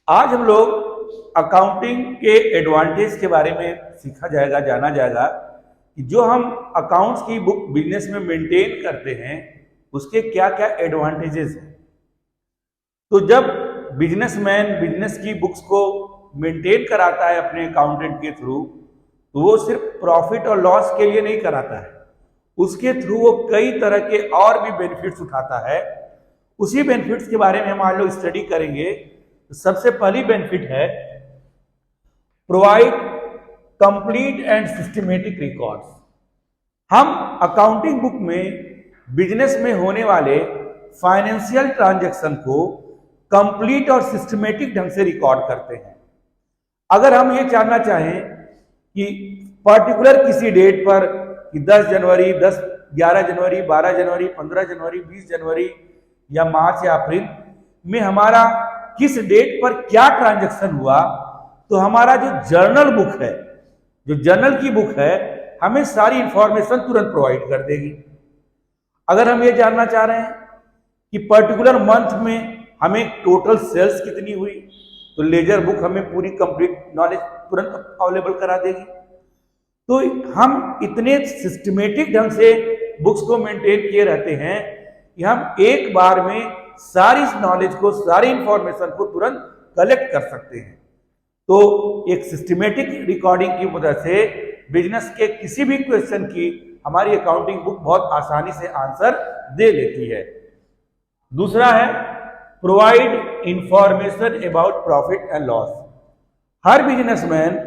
आज हम लोग अकाउंटिंग के एडवांटेज के बारे में सीखा जाएगा, जाना जाएगा कि जो हम अकाउंट्स की बुक बिजनेस में मेंटेन करते हैं उसके क्या क्या एडवांटेजेस हैं। तो जब बिजनेसमैन बिजनेस की बुक्स को मेंटेन कराता है अपने अकाउंटेंट के थ्रू, तो वो सिर्फ प्रॉफिट और लॉस के लिए नहीं कराता है, उसके थ्रू वो कई तरह के और भी बेनिफिट्स उठाता है। उसी बेनिफिट्स के बारे में हम आज लोग स्टडी करेंगे। तो सबसे पहली बेनिफिट है provide complete and systematic records. हम अकाउंटिंग बुक में बिजनेस में होने वाले फाइनेंशियल ट्रांजैक्शन को कंप्लीट और सिस्टमेटिक ढंग से रिकॉर्ड करते हैं। अगर हम ये जानना चाहें कि पर्टिकुलर किसी डेट पर कि 10 जनवरी, 11 जनवरी, 12 जनवरी, 15 जनवरी, 20 जनवरी या मार्च या अप्रैल में हमारा किस डेट पर क्या ट्रांजैक्शन हुआ, तो हमारा जो जर्नल बुक है, जो जर्नल की बुक है, हमें सारी इंफॉर्मेशन तुरंत प्रोवाइड कर देगी। अगर हम ये जानना चाह रहे हैं कि पर्टिकुलर मंथ में हमें टोटल सेल्स कितनी हुई, तो लेजर बुक हमें पूरी कंप्लीट नॉलेज तुरंत अवेलेबल करा देगी। तो हम इतने सिस्टमेटिक ढंग से बुक्स को मेंटेन किए रहते हैं कि हम एक बार में सारी नॉलेज को, सारी इंफॉर्मेशन को तुरंत कलेक्ट कर सकते हैं। तो एक सिस्टमेटिक रिकॉर्डिंग की वजह से बिजनेस के किसी भी क्वेश्चन की हमारी अकाउंटिंग बुक बहुत आसानी से आंसर दे लेती है। दूसरा है provide information about profit and loss. Her businessman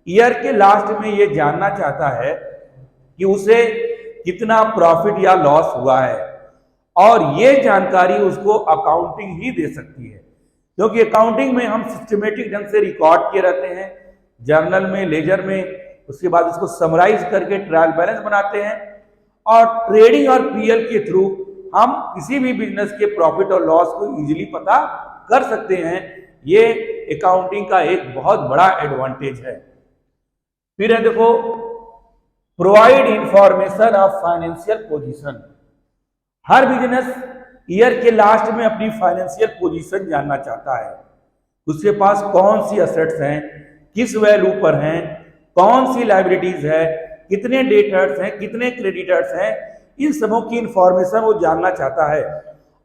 year के लास्ट में ये जानना चाहता है कि उसे कितना प्रॉफिट या लॉस हुआ है, और ये जानकारी उसको अकाउंटिंग ही दे सकती है, क्योंकि अकाउंटिंग में हम सिस्टमेटिक ढंग से रिकॉर्ड किए रहते हैं, जर्नल में, लेजर में। उसके बाद उसको समराइज करके ट्रायल बैलेंस बनाते हैं, और ट्रेडिंग और पीएल के थ्रू हम किसी भी बिजनेस के प्रॉफिट और लॉस को इजीली पता कर सकते हैं। ये अकाउंटिंग का एक बहुत बड़ा एडवांटेज है। फिर है देखो provide information of financial position. Her business year के लास्ट में अपनी फाइनेंशियल पोजीशन जानना चाहता है। उसके पास कौन सी एसेट्स हैं, किस वैल्यू पर हैं, कौन सी लायबिलिटीज है, कितने डेटर्स हैं, कितने क्रेडिटर्स हैं, इन सबों की इंफॉर्मेशन वो जानना चाहता है।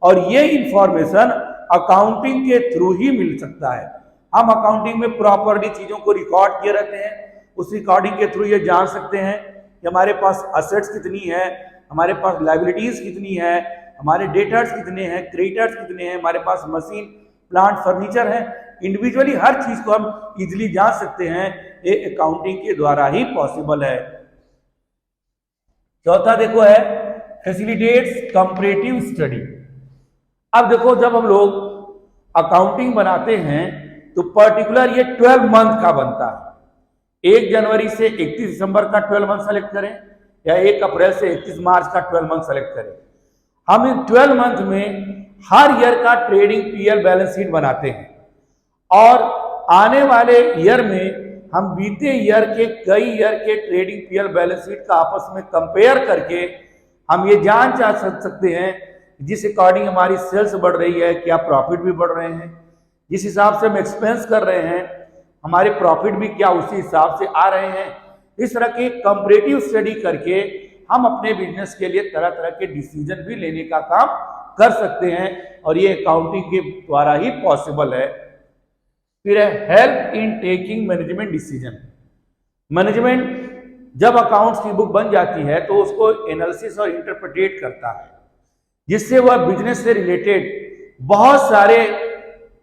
और ये इंफॉर्मेशन अकाउंटिंग के थ्रू ही मिल सकता है। हम अकाउंटिंग में प्रॉपरली चीजों को रिकॉर्ड किए रहते हैं, उस रिकॉर्डिंग के थ्रू ये जान सकते हैं कि हमारे पास असेट्स कितनी है, हमारे पास लायबिलिटीज कितनी है, हमारे डेटर्स कितने हैं, क्रेडिटर्स कितने हैं, हमारे पास मशीन, प्लांट, फर्नीचर है। इंडिविजुअली हर चीज को हम इजीली जान सकते हैं। ये अकाउंटिंग के द्वारा ही पॉसिबल है। चौथा देखो है फैसिलिटेट्स कंपैरेटिव स्टडी। अब देखो जब हम लोग अकाउंटिंग बनाते हैं तो पर्टिकुलर ये 12 मंथ का बनता है। 1 जनवरी से 31 दिसंबर का 12 मंथ सेलेक्ट करें, या 1 अप्रैल से 31 मार्च का 12 मंथ सेलेक्ट करें। हम इन 12 मंथ में हर ईयर का ट्रेडिंग पीएल बैलेंस शीट बनाते हैं, और आने वाले ईयर में हम बीते ईयर के कई ईयर के ट्रेडिंग पीएल बैलेंस शीट का आपस में कंपेयर करके हम ये जान चाह सकते हैं जिस अकॉर्डिंग हमारी सेल्स बढ़ रही है, क्या प्रॉफिट भी बढ़ रहे हैं, जिस हिसाब से हम एक्सपेंस कर रहे हैं हमारे प्रॉफिट भी क्या उसी हिसाब से आ रहे हैं। इस तरह की कंपैरेटिव स्टडी करके हम अपने बिजनेस के लिए तरह तरह के डिसीजन भी लेने का काम कर सकते हैं, और ये अकाउंटिंग के द्वारा ही पॉसिबल है। फिर है help in taking management decision. Management जब अकाउंट्स की बुक बन जाती है तो उसको एनालिसिस और इंटरप्रेट करता है, जिससे वह बिजनेस से रिलेटेड बहुत सारे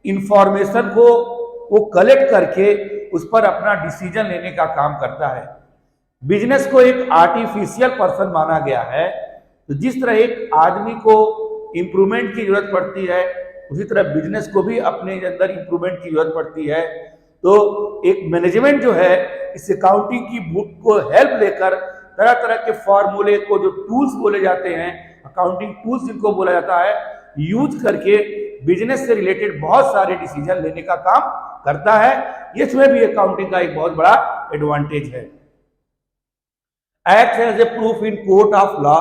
इंफॉर्मेशन को वो कलेक्ट करके उस पर अपना डिसीजन लेने का काम करता है। बिजनेस को एक आर्टिफिशियल पर्सन माना गया है, तो जिस तरह एक आदमी को इंप्रूवमेंट की जरूरत पड़ती है, उसी तरह बिजनेस को भी अपने अंदर इंप्रूवमेंट की जरूरत पड़ती है। तो एक मैनेजमेंट जो है इस अकाउंटिंग की बुक को हेल्प लेकर तरह तरह के फॉर्मूले को, जो टूल्स बोले जाते हैं, अकाउंटिंग टूल्स जिनको बोला जाता है, यूज करके बिजनेस से रिलेटेड बहुत सारे डिसीजन लेने का काम करता है। इसमें भी अकाउंटिंग का एक बहुत बड़ा एडवांटेज है। Act as a proof in court of law.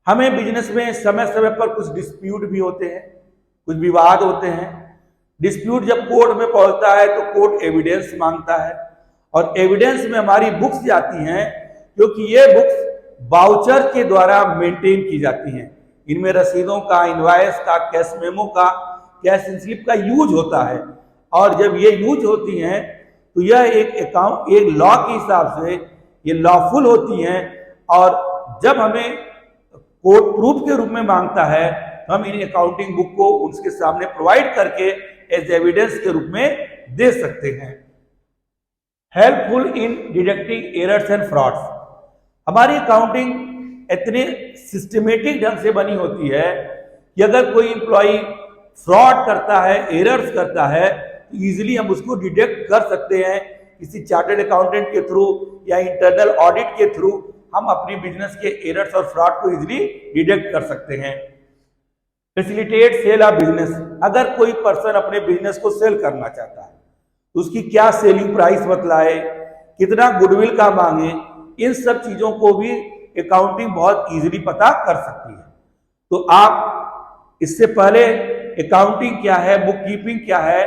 हमें बिजनेस में समय समय पर कुछ डिस्प्यूट भी होते हैं, कुछ विवाद होते हैं, डिस्प्यूट जब कोर्ट में पहुंचता है तो कोर्ट एविडेंस मांगता है, और एविडेंस में हमारी बुक्स जाती हैं, क्योंकि ये बुक्स वाउचर के द्वारा मेंटेन की जाती हैं। इनमें रसीदों का, इनवॉइस का, कैश मेमो का, कैश स्लिप का यूज होता है, और जब ये यूज होती हैं तो यह एक अकाउंट, एक लॉ के हिसाब से ये लॉफुल होती हैं, और जब हमें कोर्ट प्रूफ के रूप में मांगता है तो हम इन अकाउंटिंग बुक को उसके सामने प्रोवाइड करके एज एविडेंस के रूप में दे सकते हैं। Helpful in detecting errors and frauds. हमारी अकाउंटिंग इतने सिस्टमेटिक ढंग से बनी होती है कि अगर कोई एम्प्लॉय फ्रॉड करता है, एरर्स करता है, तो इजीली हम उसको डिटेक्ट कर सकते हैं। किसी चार्टर्ड अकाउंटेंट के थ्रू या इंटरनल ऑडिट के थ्रू हम अपनी बिजनेस के एरर्स और फ्रॉड को इजीली डिटेक्ट कर सकते हैं। Facilitate sale of business. अगर कोई पर्सन अपने बिजनेस को सेल करना चाहता है तो उसकी क्या सेलिंग प्राइस बतलाए, कितना गुडविल का मांगे, इन सब चीजों को भी अकाउंटिंग बहुत इजीली पता कर सकती है। तो आप इससे पहले अकाउंटिंग क्या है, बुक कीपिंग क्या है,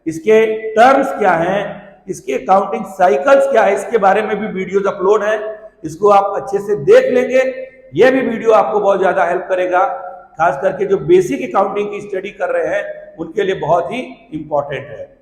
इसके टर्म्स क्या हैं, इसके अकाउंटिंग साइकिल्स क्या है, इसके बारे में भी वीडियोज अपलोड है। इसको आप अच्छे से देख लेंगे, यह भी वीडियो आपको बहुत ज्यादा हेल्प करेगा। खास करके जो बेसिक अकाउंटिंग की स्टडी कर रहे हैं उनके लिए बहुत ही इंपॉर्टेंट है।